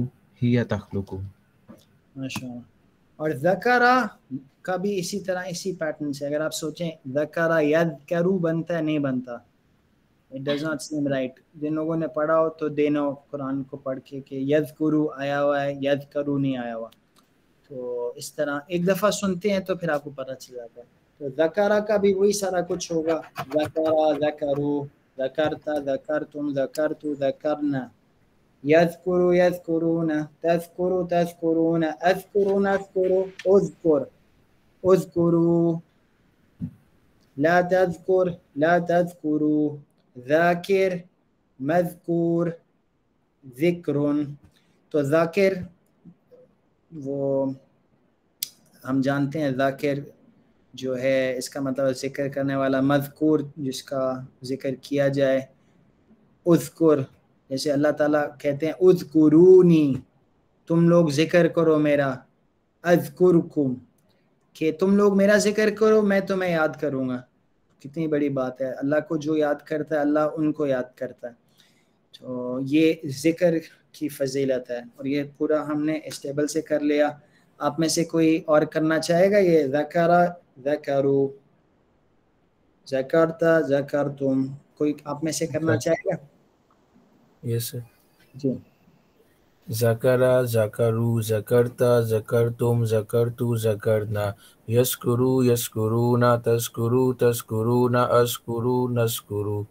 هي تخلق. ماشاءاللہ. اور ذکرہ کا بھی اسی طرح اسی پیٹرن سے. اگر آپ سوچیں ذکرہ یذکرو بنتا ہے, نہیں بنتا. It does not seem right. جن لوگوں نے پڑھا ہو تو دینا قرآن کو پڑھ کے کہ یذکرو آیا ہوا ہے, یذکرو نہیں آیا ہوا. تو اس طرح ایک دفعہ سنتے ہیں تو پھر آپ کو پتہ چل جاتا ہے. تو ذکرہ کا بھی وہی سارا کچھ ہوگا. ذکرہ ذکرو, ذکرتا ذکرتم ذکرتو ذکرنا. یذکرو یذکرون، تذکرو تذکرون، اذکرو نذکرو، اذکر اذکرو، لا تذکر لا تذکرو، ذاکر مذکور، ذکر. تو ذاکر وہ ہم جانتے ہیں، ذاکر جو ہے اس کا مطلب ذکر کرنے والا، مذکور جس کا ذکر کیا جائے. اذکر جیسے اللہ تعالیٰ کہتے ہیں اذکرونی، تم لوگ ذکر کرو میرا، اذکرکم کہ تم لوگ میرا ذکر کرو میں تمہیں یاد کروں گا. کتنی بڑی بات ہے، اللہ کو جو یاد کرتا ہے اللہ ان کو یاد کرتا ہے. تو یہ ذکر کی فضیلت ہے، اور یہ پورا ہم نے اسٹیبل سے کر لیا. آپ میں سے کوئی اور کرنا چاہے گا یہ ذکر ذکرو، ذکرتا ذکرتم، کوئی آپ میں سے کرنا چاہے گا؟ یس سر. جی ذکرا ذکرو، ذکرتا ذکرتم، ذکرتو ذکرنا، یذکرو یذکرونا، تذکرو تذکرونا، اذکرو نذکرو،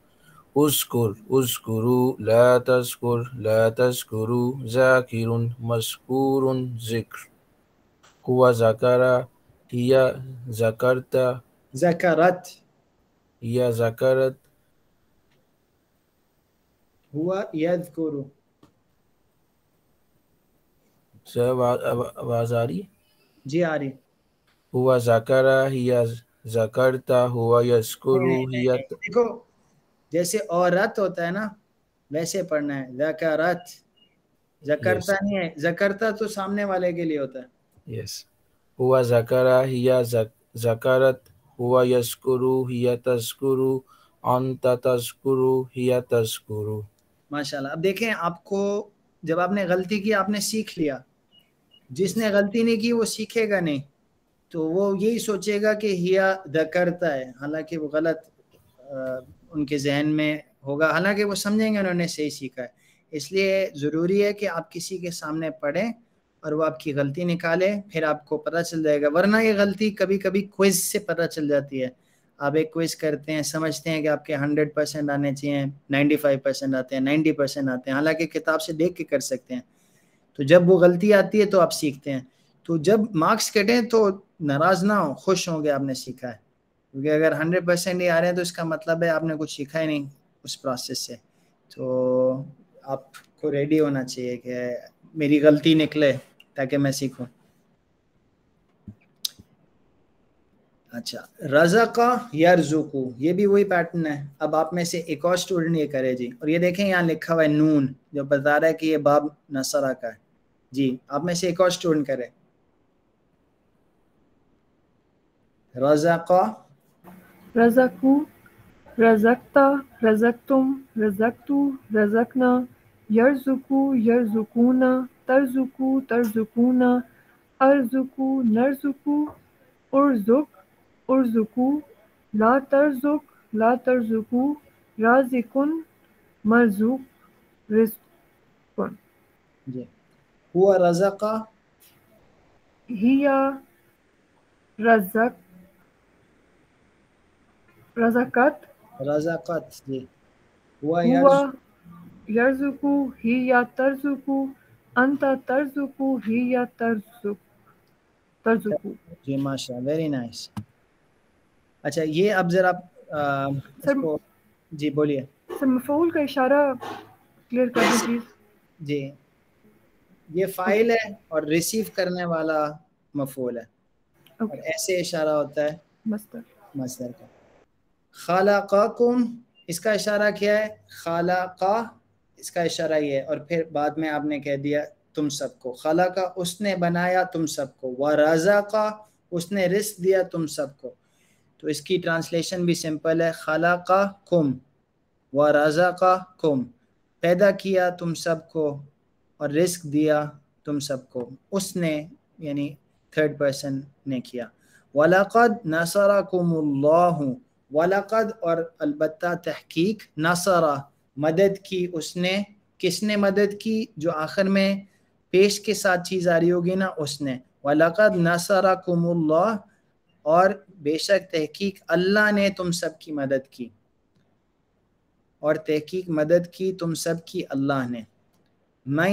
اذکر اذکرو، لا تذکر لا تذکرو، ذاکر مذکور، ذکر. ہوا ذکرا، ہی ذکرتا، ذکرت، ہی ذکرت، ہوا یذکر. سر آواز آ رہی؟ جی آ رہی. ہوا ذکرا، ہی ذکرتا، ہوا یذکرو، ہی. دیکھو جیسے عورت ہوتا ہے نا ویسے پڑھنا ہے، ذکرت، ذکرتا نہیں ہے، ذکرتا تو سامنے والے کے لیے ہوتا ہے. یس. ہوا ذکرا، ہی ذکرت، ہوا یذکرو، ہی تذکرو، انت تذکرو، ہی تذکرو. ماشاءاللہ. اب دیکھیں آپ کو جب آپ نے غلطی کی آپ نے سیکھ لیا، جس نے غلطی نہیں کی وہ سیکھے گا نہیں، تو وہ یہی سوچے گا کہ ہیا ذکرتا ہے، حالانکہ وہ غلط ان کے ذہن میں ہوگا، حالانکہ وہ سمجھیں گے انہوں نے صحیح سیکھا ہے. اس لیے ضروری ہے کہ آپ کسی کے سامنے پڑھیں اور وہ آپ کی غلطی نکالے، پھر آپ کو پتہ چل جائے گا. ورنہ یہ غلطی کبھی کبھی کوئز سے پتہ چل جاتی ہے. آپ ایک کوئز کرتے ہیں، سمجھتے ہیں کہ آپ کے 100% آنے چاہیے، 95% آتے ہیں، 90% آتے ہیں، حالانکہ کتاب سے دیکھ کے کر سکتے ہیں. تو جب وہ غلطی آتی ہے تو آپ سیکھتے ہیں. تو جب مارکس کٹیں تو ناراض نہ ہو، خوش ہوں گے آپ نے سیکھا ہے، کیونکہ اگر 100% ہی آ رہے ہیں تو اس کا مطلب ہے آپ نے کچھ سیکھا ہی نہیں اس پروسیس سے. تو آپ کو ریڈی ہونا چاہیے کہ میری غلطی نکلے تاکہ میں سیکھوں. اچھا، رزقا یرزقو، یہ بھی وہی پیٹرن ہے. اب آپ میں سے ایک اور اسٹوڈنٹ یہ کرے جی، اور یہ دیکھیں یہاں لکھا ہوا ہے نون، جو بتا رہا ہے کہ یہ باب نصرہ کا ہے. جی آپ میں سے ایک اور اسٹوڈنٹ کرے. رزقا، رزقو، رزقتا، رزقتم، رزقتو، رزقنا، یرزقو، یرزقونا، ترزقو، ترزقونا، ارزقو، نرزقو، ارزق، ارزقو، لا ترزق، لا ترزقو، رازقن، مرزوق، رزقن. جی ہوا رزقا، ہیا رزق، رزقت، رزقت. جی ہوا ہوا یرزقو، ہیا ترزقو، انت ترزقو، ہیا ترزقو. جی ماشاء اللہ، ویری نائس. اچھا یہ اب ذرا اس سر کو، جی بولیے. سر مفعول کا اشارہ کلیئر کر دیں پلیز. جی یہ فاعل ہے اور ریسیو کرنے والا مفعول ہے، اور اوکے، ایسے اشارہ ہوتا ہے مصدر. مصدر کا. خلقکم، اس کا اشارہ کیا ہے؟ خلقا، اس کا اشارہ یہ ہے، اور پھر بعد میں آپ نے کہہ دیا تم سب کو. خلقا، اس نے بنایا تم سب کو. ورزقا، اس نے رزق دیا تم سب کو. تو اس کی ٹرانسلیشن بھی سمپل ہے، خلقکم ورزقکم، پیدا کیا تم سب کو اور رزق دیا تم سب کو. اس نے یعنی تھرڈ پرسن نے کیا. وَلَقَدْ نَصَرَكُمُ اللَّهُ، وَلَقَدْ اور البتہ تحقیق، نصرہ مدد کی اس نے. کس نے مدد کی؟ جو آخر میں پیش کے ساتھ چیز آ رہی ہوگی نا اس نے. وَلَقَدْ نَصَرَكُمُ اللَّهُ، اور بے شک تحقیق اللہ نے تم سب کی مدد کی، اور تحقیق مدد کی تم سب کی اللہ نے. من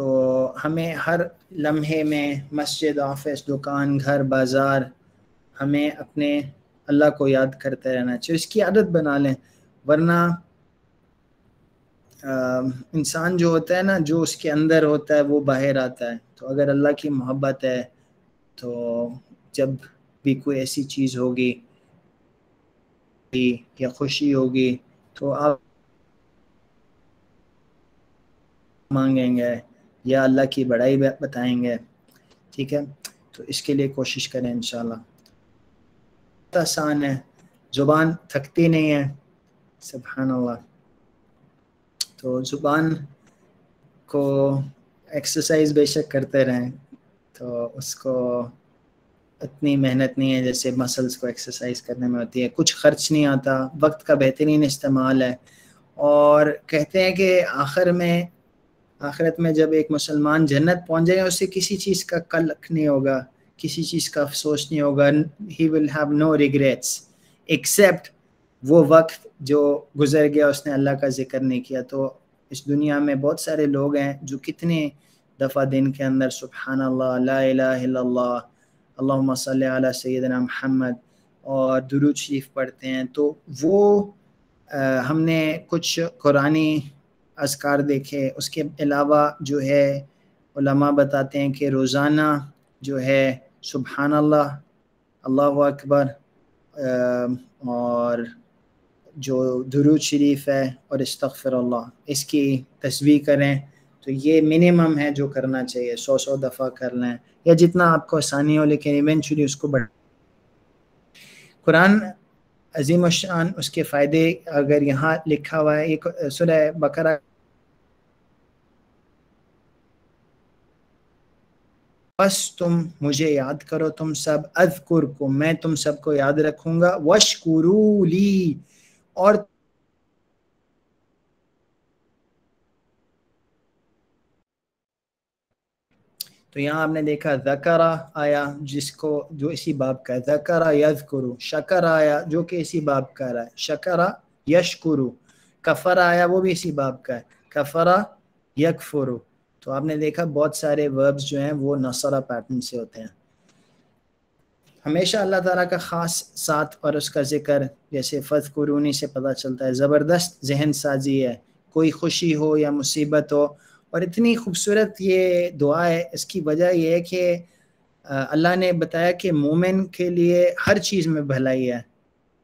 تو ہمیں ہر لمحے میں مسجد، آفس، دکان، گھر، بازار، ہمیں اپنے اللہ کو یاد کرتے رہنا چاہیے، اس کی عادت بنا لیں، ورنہ انسان جو ہوتا ہے نا، جو اس کے اندر ہوتا ہے وہ باہر آتا ہے. تو اگر اللہ کی محبت ہے تو جب بھی کوئی ایسی چیز ہوگی یا خوشی ہوگی تو آپ مانگیں گے یا اللہ کی بڑائی بتائیں گے. ٹھیک ہے، تو اس کے لیے کوشش کریں انشاءاللہ. آسان ہے، زبان تھکتی نہیں ہے. سبحان اللہ. تو زبان کو ایکسرسائز بے شک کرتے رہیں، تو اس کو اتنی محنت نہیں ہے جیسے مسلس کو ایکسرسائز کرنے میں ہوتی ہے. کچھ خرچ نہیں آتا، وقت کا بہترین استعمال ہے. اور کہتے ہیں کہ آخرت میں جب ایک مسلمان جنت پہنچ جائے گا، اسے کسی چیز کا قلق نہیں ہوگا، کسی چیز کا افسوس نہیں ہوگا. he will have no regrets except وہ وقت جو گزر گیا اس نے اللہ کا ذکر نہیں کیا. تو اس دنیا میں بہت سارے لوگ ہیں جو کتنے دفعہ دن کے اندر سبحان اللہ، لا الہ الا اللہ، اللہم صلی علی سیدنا محمد اور درود شریف پڑھتے ہیں. تو وہ ہم نے کچھ قرآنی اذکار دیکھے. اس کے علاوہ جو ہے علماء بتاتے ہیں کہ روزانہ جو ہے سبحان اللہ، اللہ اکبر اور جو درود شریف ہے اور استغفر اللہ، اس کی تسبیح کریں. تو یہ منیمم ہے جو کرنا چاہیے. 100 دفعہ کر لیں یا جتنا آپ کو آسانی ہو، لیکن ایونچولی اس کو بڑھ. قرآن عظیم الشان، اس کے فائدے اگر یہاں لکھا ہوا ہے، ایک سورہ بقرہ، بس تم مجھے یاد کرو تم سب، اذکرکم، میں تم سب کو یاد رکھوں گا، واشکروا لی، اور تو یہاں آپ نے دیکھا ذکرہ آیا جس کو جو اسی باب کا ہے، ذکرہ یذکرو. شکر آیا جو کہ اسی باب کا ہے، شکرہ یشکرو. کفر آیا وہ بھی اسی باب کا ہے، کفرہ یکفرو. تو آپ نے دیکھا بہت سارے وربز جو ہیں وہ نصرہ پیٹرن سے ہوتے ہیں. ہمیشہ اللہ تعالیٰ کا خاص ساتھ اور اس کا ذکر، جیسے فذکرونی سے پتہ چلتا ہے، زبردست ذہن سازی ہے. کوئی خوشی ہو یا مصیبت ہو، اور اتنی خوبصورت یہ دعا ہے. اس کی وجہ یہ ہے کہ اللہ نے بتایا کہ مومن کے لیے ہر چیز میں بھلائی ہے.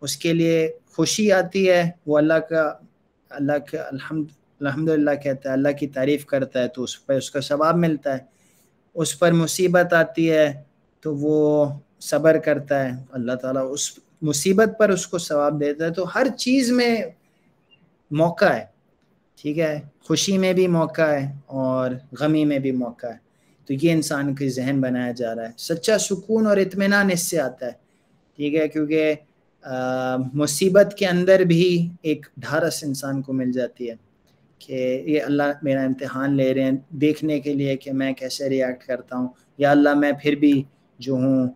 اس کے لیے خوشی آتی ہے، وہ اللہ کا الحمدللہ کہتا ہے، اللہ کی تعریف کرتا ہے، تو اس پر اس کا ثواب ملتا ہے. اس پر مصیبت آتی ہے تو وہ صبر کرتا ہے، اللہ تعالیٰ اس مصیبت پر اس کو ثواب دیتا ہے. تو ہر چیز میں موقع ہے. ٹھیک ہے، خوشی میں بھی موقع ہے اور غمی میں بھی موقع ہے. تو یہ انسان کے ذہن بنایا جا رہا ہے. سچا سکون اور اطمینان اس سے آتا ہے. ٹھیک ہے، کیونکہ مصیبت کے اندر بھی ایک ڈھارس انسان کو مل جاتی ہے کہ یہ اللہ میرا امتحان لے رہے ہیں دیکھنے کے لیے کہ میں کیسے ریاکٹ کرتا ہوں. یا اللہ میں پھر بھی جو ہوں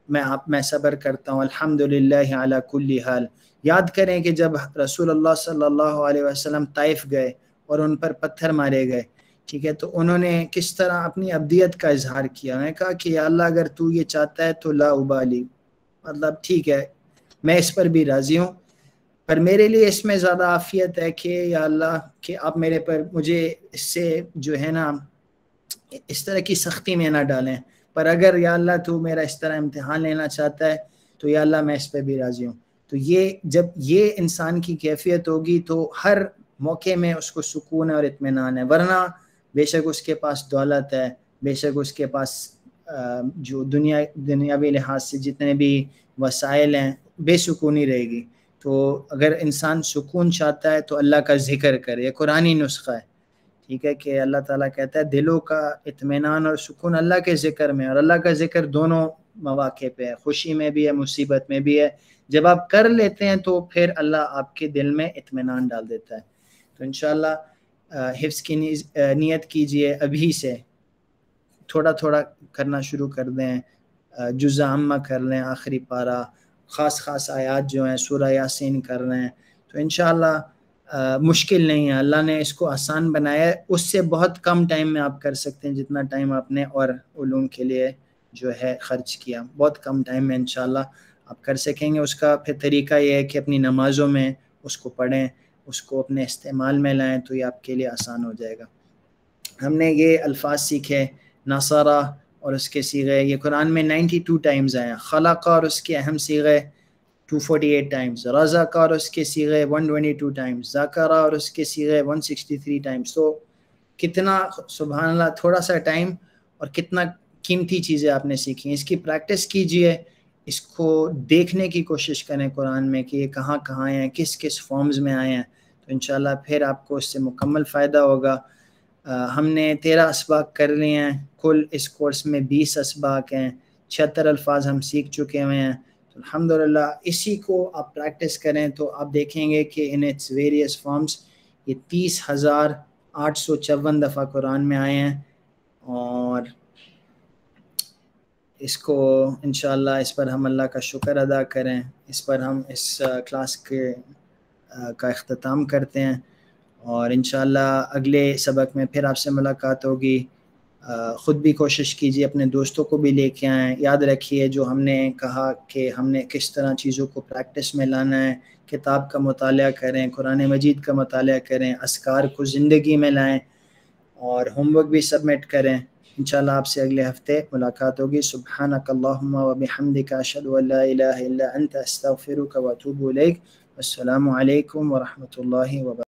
میں صبر کرتا ہوں، الحمدللہ علی کل حال. یاد کریں کہ جب رسول اللہ صلی اللہ علیہ وسلم طائف گئے اور ان پر پتھر مارے گئے، ٹھیک ہے، تو انہوں نے کس طرح اپنی عبدیت کا اظہار کیا. انہوں نے کہا کہ یا اللہ اگر تو یہ چاہتا ہے تو لا ابالی، مطلب ٹھیک ہے میں اس پر بھی راضی ہوں، پر میرے لیے اس میں زیادہ عافیت ہے کہ یا اللہ کہ آپ میرے پر مجھے اس سے جو ہے نا اس طرح کی سختی میں نہ ڈالیں، پر اگر یا اللہ تو میرا اس طرح امتحان لینا چاہتا ہے تو یا اللہ میں اس پہ بھی راضی ہوں. تو یہ جب یہ انسان کی کیفیت ہوگی تو ہر موقع میں اس کو سکون اور اطمینان ہے. ورنہ بے شک اس کے پاس دولت ہے، بے شک اس کے پاس جو دنیاوی لحاظ سے جتنے بھی وسائل ہیں، بے سکونی رہے گی. تو اگر انسان سکون چاہتا ہے تو اللہ کا ذکر کرے. یہ قرآنی نسخہ ہے. ٹھیک ہے کہ اللہ تعالیٰ کہتا ہے دلوں کا اطمینان اور سکون اللہ کے ذکر میں، اور اللہ کا ذکر دونوں مواقع پہ ہے، خوشی میں بھی ہے، مصیبت میں بھی ہے. جب آپ کر لیتے ہیں تو پھر اللہ آپ کے دل میں اطمینان ڈال دیتا ہے. تو انشاءاللہ حفظ کی نیت کیجئے ابھی سے، تھوڑا تھوڑا کرنا شروع کر دیں، جزء عامہ کر لیں، آخری پارہ، خاص آیات جو ہیں سورہ یاسین کر لیں. تو انشاءاللہ مشکل نہیں ہے، اللہ نے اس کو آسان بنایا ہے، اس سے بہت کم ٹائم میں آپ کر سکتے ہیں جتنا ٹائم آپ نے اور علوم کے لیے جو ہے خرچ کیا، بہت کم ٹائم میں انشاءاللہ آپ کر سکیں گے۔ اس کا پھر طریقہ یہ ہے کہ اپنی نمازوں میں اس کو پڑھیں، اس کو اپنے استعمال میں لائیں، تو یہ آپ کے لیے آسان ہو جائے گا۔ ہم نے یہ الفاظ سیکھے نصرہ اور اس کے صیغے، یہ قرآن میں 92 ٹائمز آئے ہیں، خلق اور اس کے اہم صیغے 248 ٹائمز، رزق اور اس کے صیغے 122 ٹائمز، ذکر اور اس کے صیغے 163 ٹائمز۔ تو کتنا سبحان اللہ، تھوڑا سا ٹائم اور کتنا قیمتی چیزیں آپ نے سیکھی۔ اس کی پریکٹس کیجئے، اس کو دیکھنے کی کوشش کریں قرآن میں کہ یہ کہاں کہاں آئے ہیں، کس کس فارمز میں آئے ہیں، تو انشاءاللہ پھر آپ کو اس سے مکمل فائدہ ہوگا۔ ہم نے 13 اسباق کر لیے ہیں، کل اس کورس میں 20 اسباق ہیں، 76 الفاظ ہم سیکھ چکے ہوئے ہیں۔ الحمدللہ اسی کو آپ پریکٹس کریں تو آپ دیکھیں گے کہ ان اٹس ویریس فارمز یہ 30,854 دفعہ قرآن میں آئے ہیں، اور اس کو انشاءاللہ اس پر ہم اللہ کا شکر ادا کریں۔ اس پر ہم اس کلاس کا اختتام کرتے ہیں، اور انشاءاللہ اگلے سبق میں پھر آپ سے ملاقات ہوگی۔ خود بھی کوشش کیجیے، اپنے دوستوں کو بھی لے کے آئیں۔ یاد رکھیے جو ہم نے کہا کہ ہم نے کس طرح چیزوں کو پریکٹس میں لانا ہے، کتاب کا مطالعہ کریں، قرآن مجید کا مطالعہ کریں، اذکار کو زندگی میں لائیں، اور ہوم ورک بھی سبمٹ کریں۔ انشاءاللہ آپ سے اگلے ہفتے ملاقات ہوگی۔ سبحانک اللہم و بحمدک، اشہد ان لا الہ الا انت، استغفرک و اتوب الیک۔ السلام علیکم ورحمۃ اللہ وبرکاتہ۔